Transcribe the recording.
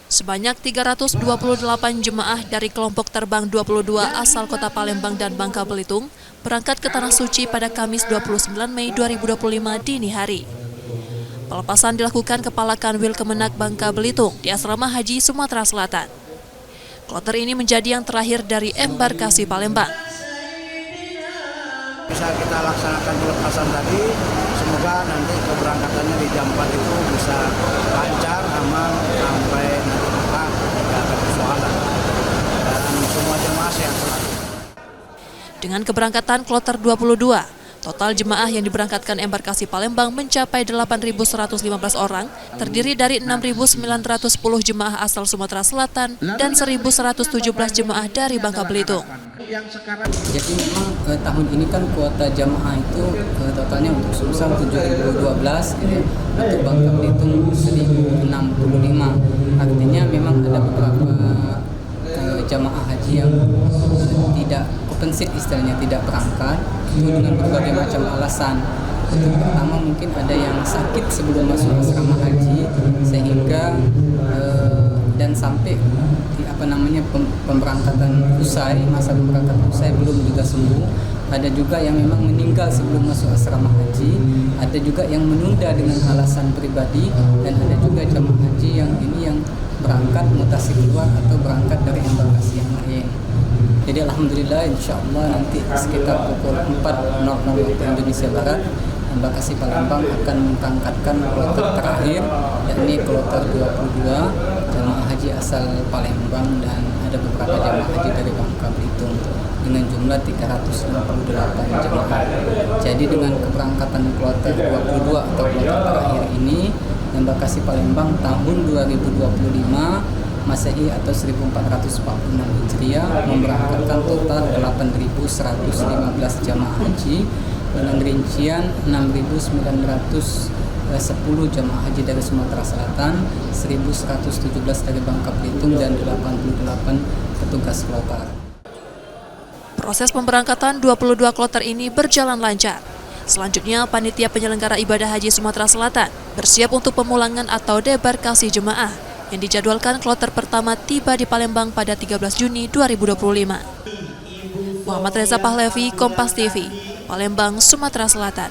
Sebanyak 328 jemaah dari kelompok terbang 22 asal kota Palembang dan Bangka Belitung berangkat ke Tanah Suci pada Kamis 29 Mei 2025 dini hari. Pelepasan dilakukan Kepala Kanwil Kemenak Bangka Belitung di Asrama Haji Sumatera Selatan. Kloter ini menjadi yang terakhir dari embarkasi Palembang. Bisa kita laksanakan pelepasan tadi, semoga nanti keberangkatannya di jam 4 itu bisa lancar, aman, sampai nanti kita tidak ada persoalan. Dan semua jemaah sehat selalu. Dengan keberangkatan kloter 22, total jemaah yang diberangkatkan embarkasi Palembang mencapai 8.115 orang, terdiri dari 6.910 jemaah asal Sumatera Selatan dan 1.117 jemaah dari Bangka Belitung. Jadi memang tahun ini kan kuota jamaah itu totalnya untuk Sumsel 7.012, gitu ya. Untuk Bangka Belitung 1.065. Artinya memang ada beberapa jamaah haji yang tidak open seat, istilahnya tidak berangkat itu dengan berbagai macam alasan. Untuk pertama mungkin ada yang sakit sebelum masuk asrama haji sehingga dan sampai pemberangkatan usai, masa pemberangkatan usai belum juga sembuh. Ada juga yang memang meninggal sebelum masuk asrama haji, ada juga yang menunda dengan alasan pribadi, dan ada juga jamaah haji yang berangkat mutasi keluar atau berangkat dari embarkasi yang lain. Jadi alhamdulillah insyaallah nanti sekitar pukul 4.00 waktu Indonesia Barat embarkasi Palembang akan memberangkatkan kloter terakhir, yakni kloter 22 jemaah haji asal Palembang dan ada beberapa jemaah haji dari Bangka Belitung dengan jumlah 368 jemaah. Jadi dengan keberangkatan kloter 22 atau kloter terakhir ini, embarkasi Palembang tahun 2025 Masehi atau 1446 Hijriah memberangkatkan total 8.115 jamaah haji dengan rincian 6.910 jamaah haji dari Sumatera Selatan, 1.117 dari Bangka Belitung dan 88 petugas kloter. Proses pemberangkatan 22 kloter ini berjalan lancar. Selanjutnya, panitia penyelenggara ibadah haji Sumatera Selatan bersiap untuk pemulangan atau debarkasi jemaah yang dijadwalkan kloter pertama tiba di Palembang pada 13 Juni 2025. Muhammad Reza Pahlavi, Kompas TV, Palembang, Sumatera Selatan.